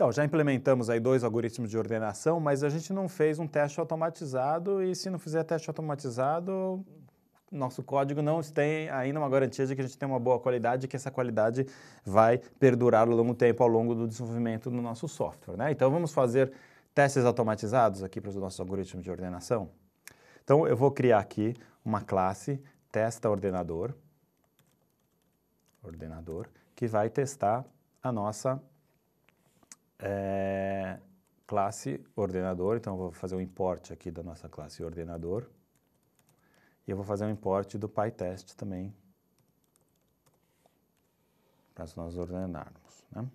Então, já implementamos aí 2 algoritmos de ordenação, mas a gente não fez um teste automatizado e se não fizer teste automatizado, nosso código não tem ainda uma garantia de que a gente tem uma boa qualidade e que essa qualidade vai perdurar ao longo tempo, ao longo do desenvolvimento do nosso software, né? Então, vamos fazer testes automatizados aqui para os nossos algoritmos de ordenação. Então, eu vou criar aqui uma classe testa_ordenador, que vai testar a nossa classe ordenador. Então, eu vou fazer um import aqui da nossa classe ordenador. E eu vou fazer um import do PyTest também, para nós ordenarmos, né?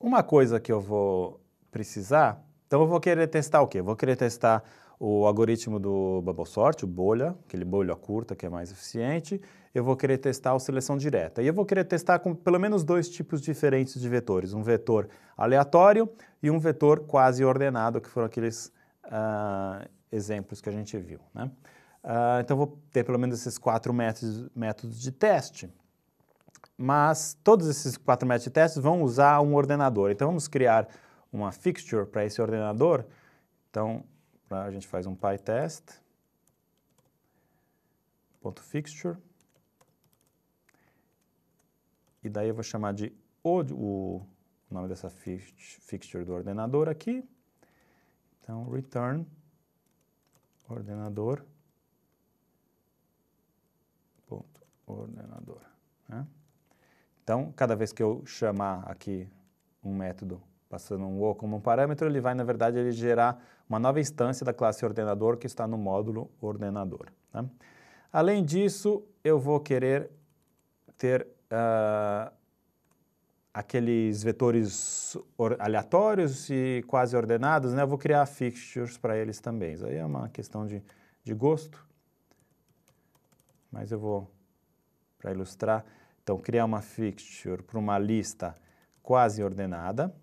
Uma coisa que eu vou precisar, então eu vou querer testar o quê? Eu vou querer testar o algoritmo do Bubble Sort, o bolha, aquele bolha curta que é mais eficiente. Eu vou querer testar a seleção direta. E eu vou querer testar com pelo menos 2 tipos diferentes de vetores. Um vetor aleatório e um vetor quase ordenado, que foram aqueles exemplos que a gente viu, né? Então, eu vou ter pelo menos esses 4 métodos de teste. Mas todos esses 4 métodos de teste vão usar um ordenador. Então, vamos criar uma fixture para esse ordenador. Então, a gente faz um pytest.fixture. E daí eu vou chamar de o nome dessa fixture do ordenador aqui. Então, return ordenador. Né? Então, cada vez que eu chamar aqui um método passando um O como um parâmetro, ele vai, na verdade, ele gerar uma nova instância da classe ordenador que está no módulo ordenador. Né? Além disso, eu vou querer ter aqueles vetores aleatórios e quase ordenados, né? Eu vou criar fixtures para eles também. Isso aí é uma questão de gosto, mas eu vou, para ilustrar, então, criar uma fixture para uma lista quase ordenada,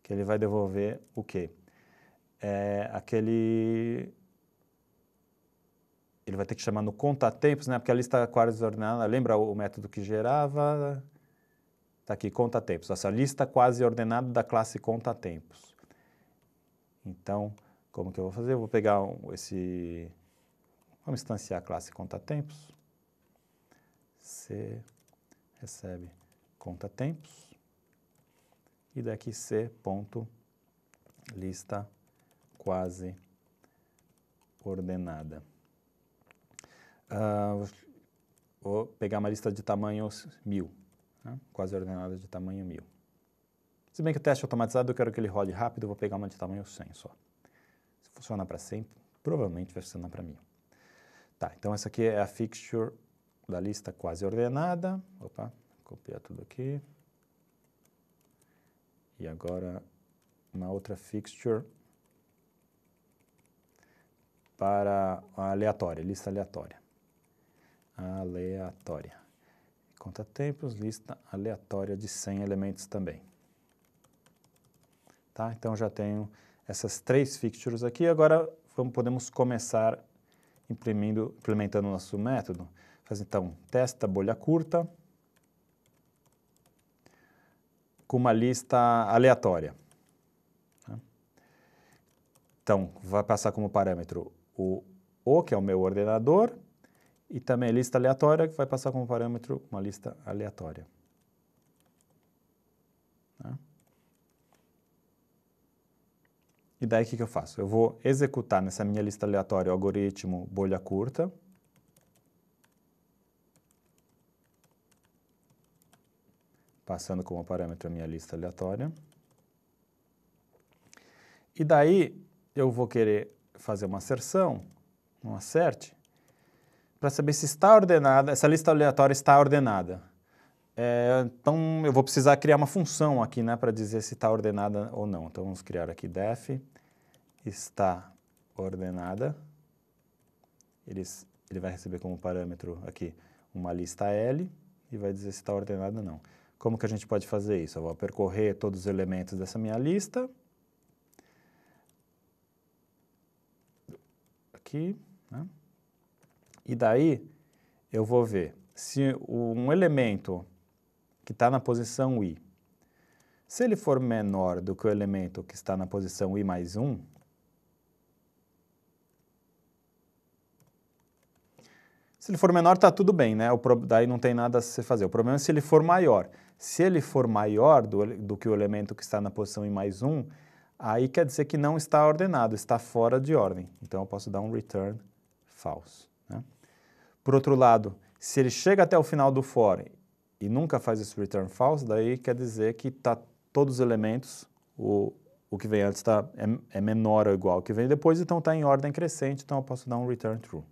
que ele vai devolver o quê? Ele vai ter que chamar no contatempos, né? Porque a lista quase ordenada, lembra o método que gerava? Está aqui, contatempos. Essa lista quase ordenada da classe contatempos. Então, como que eu vou fazer? Eu vou pegar vamos instanciar a classe contatempos. C recebe contatempos. E daqui C.lista quase ordenada. Vou pegar uma lista de tamanho 1000, né? Quase ordenada de tamanho 1000. Se bem que o teste automatizado eu quero que ele rode rápido, eu vou pegar uma de tamanho 100 só. Se funcionar para 100, provavelmente vai funcionar para 1000. Tá, então essa aqui é a fixture da lista quase ordenada. Opa, copiar tudo aqui. E agora uma outra fixture para a aleatória, lista aleatória. Contatempos, lista aleatória de 100 elementos também. Tá? Então, já tenho essas 3 fixtures aqui. Agora, podemos começar implementando o nosso método. Faz, então, testa bolha curta com uma lista aleatória. Tá? Então, vai passar como parâmetro o que é o meu ordenador, e também a lista aleatória, que vai passar como parâmetro uma lista aleatória. Tá? E daí o que eu faço? Eu vou executar nessa minha lista aleatória o algoritmo bolha curta. Passando como parâmetro a minha lista aleatória. E daí eu vou querer fazer uma asserção, um assert, para saber se está ordenada, essa lista aleatória está ordenada. Então, eu vou precisar criar uma função aqui, né, para dizer se está ordenada ou não. Então, vamos criar aqui def está ordenada. Ele vai receber como parâmetro aqui uma lista L e vai dizer se está ordenada ou não. Como que a gente pode fazer isso? Eu vou percorrer todos os elementos dessa minha lista. Aqui, né? E daí eu vou ver se um elemento que está na posição i, se ele for menor do que o elemento que está na posição i mais 1, se ele for menor, está tudo bem, né? Daí não tem nada a se fazer. O problema é se ele for maior. Se ele for maior do que o elemento que está na posição i mais 1, aí quer dizer que não está ordenado, está fora de ordem. Então eu posso dar um return false, né? Por outro lado, se ele chega até o final do for e nunca faz esse return false, daí quer dizer que todos os elementos, o que vem antes é menor ou igual ao que vem depois, então está em ordem crescente, então eu posso dar um return true.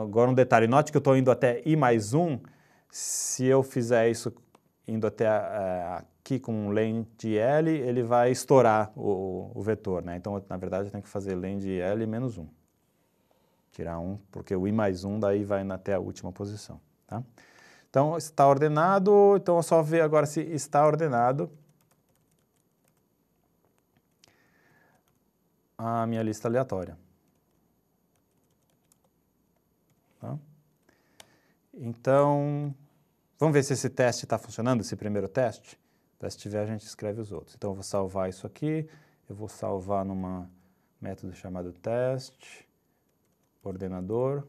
Agora um detalhe, note que eu estou indo até i mais 1, se eu fizer isso indo até aqui com len de L, ele vai estourar o vetor, né? Então, na verdade, eu tenho que fazer len de L menos 1. Tirar 1, porque o i mais 1 daí vai até a última posição, tá? Então, está ordenado, então é só ver agora se está ordenado a minha lista aleatória. Tá? Então, vamos ver se esse teste está funcionando, esse primeiro teste. Se tiver, a gente escreve os outros. Então, eu vou salvar isso aqui, eu vou salvar num método chamado teste, ordenador,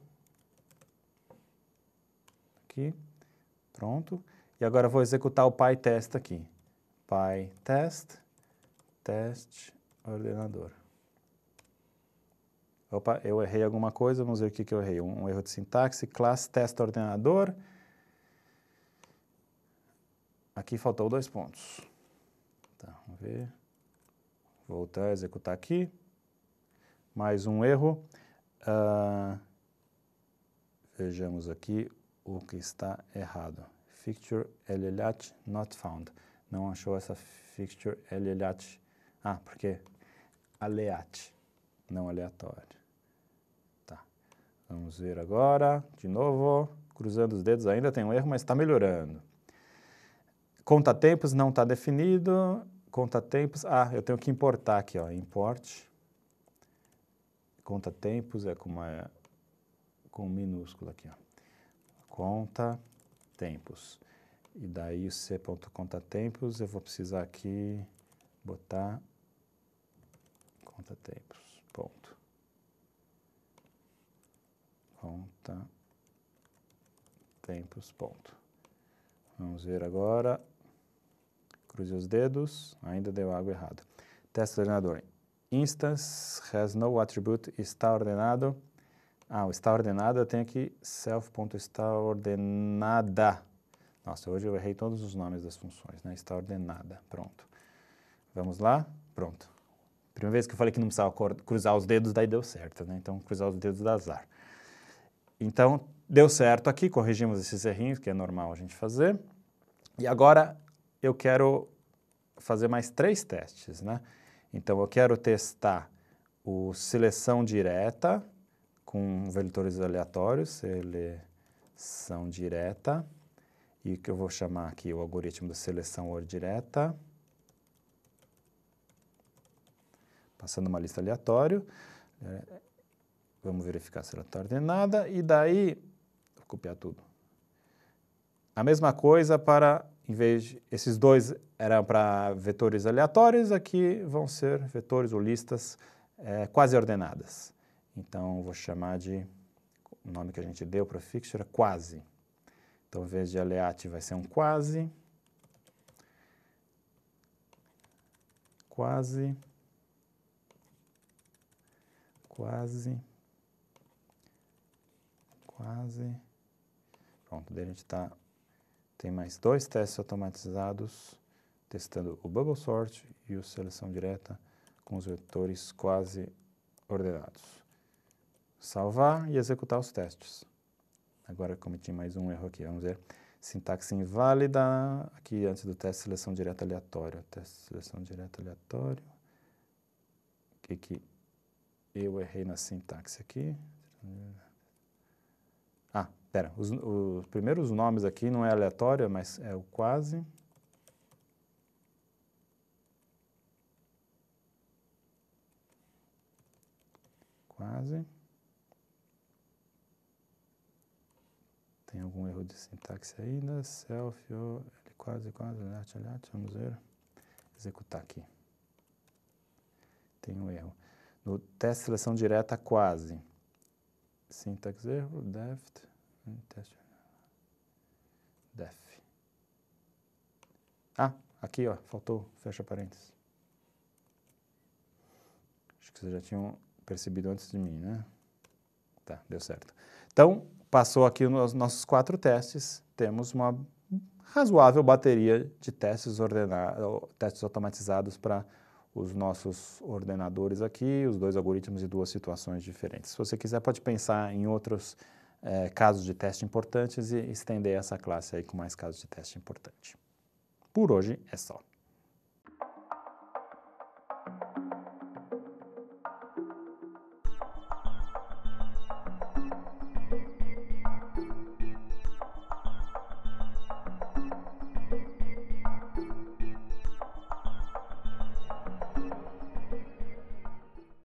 aqui, pronto. E agora eu vou executar o PyTest aqui. PyTest, teste, ordenador. Opa, eu errei alguma coisa, vamos ver o que eu errei. Um erro de sintaxe, class test ordenador. Aqui faltou 2 pontos. Tá, vamos ver. Voltar a executar aqui. Mais um erro. Vejamos aqui o que está errado. Fixture LLH not found. Não achou essa fixture LLH. Porque aleat, não aleatório. Tá. Vamos ver agora, de novo, cruzando os dedos, ainda tem um erro, mas está melhorando. Conta-tempos não está definido. Conta-tempos, eu tenho que importar aqui, ó, import. Conta-tempos é com minúsculo aqui, ó. Conta-tempos. E daí o c.contatempos, eu vou precisar aqui botar contatempos, ponto. Contatempos, ponto. Vamos ver agora. Cruze os dedos, ainda deu algo errado. Teste ordenador. Instance has no attribute, está ordenado. O está ordenado eu tenho aqui self.está ordenada. Nossa, hoje eu errei todos os nomes das funções, né? Está ordenada, pronto. Vamos lá? Pronto. Primeira vez que eu falei que não precisava cruzar os dedos, daí deu certo, né? Então, cruzar os dedos dá azar. Então, deu certo aqui, corrigimos esses errinhos, que é normal a gente fazer. E agora, eu quero fazer mais 3 testes, né? Então, eu quero testar o seleção direta com vetores aleatórios, seleção direta, e que eu vou chamar aqui o algoritmo da seleção direta, passando uma lista aleatória. Vamos verificar se ela está ordenada, e daí, vou copiar tudo. A mesma coisa para, em vez de, esses dois eram para vetores aleatórios, aqui vão ser vetores ou listas quase ordenadas. Então, vou chamar de, o nome que a gente deu para o fixture é quase. Então, ao invés de aleat, vai ser um quase. Quase. Quase. Quase. Pronto, daí a gente tem mais 2 testes automatizados, testando o bubble sort e o seleção direta com os vetores quase ordenados. Salvar e executar os testes. Agora eu cometi mais um erro aqui, vamos ver. Sintaxe inválida, aqui antes do teste seleção direta aleatório. Teste seleção direta aleatório. O que eu errei na sintaxe aqui? Pera, os primeiros nomes aqui não é aleatório, mas é o quase. Quase. algum erro de sintaxe ainda? Self, quase, vamos ver. Executar aqui. Tem um erro. No teste de seleção direta, quase. Sintaxe erro, deft, teste, def. Ah, aqui, ó, faltou, fecha parênteses. Acho que vocês já tinham percebido antes de mim, né? Tá, deu certo. Então, passou aqui os nossos 4 testes, temos uma razoável bateria de testes testes automatizados para os nossos ordenadores aqui, os 2 algoritmos e 2 situações diferentes. Se você quiser, pode pensar em outros casos de teste importantes e estender essa classe aí com mais casos de teste importante. Por hoje é só.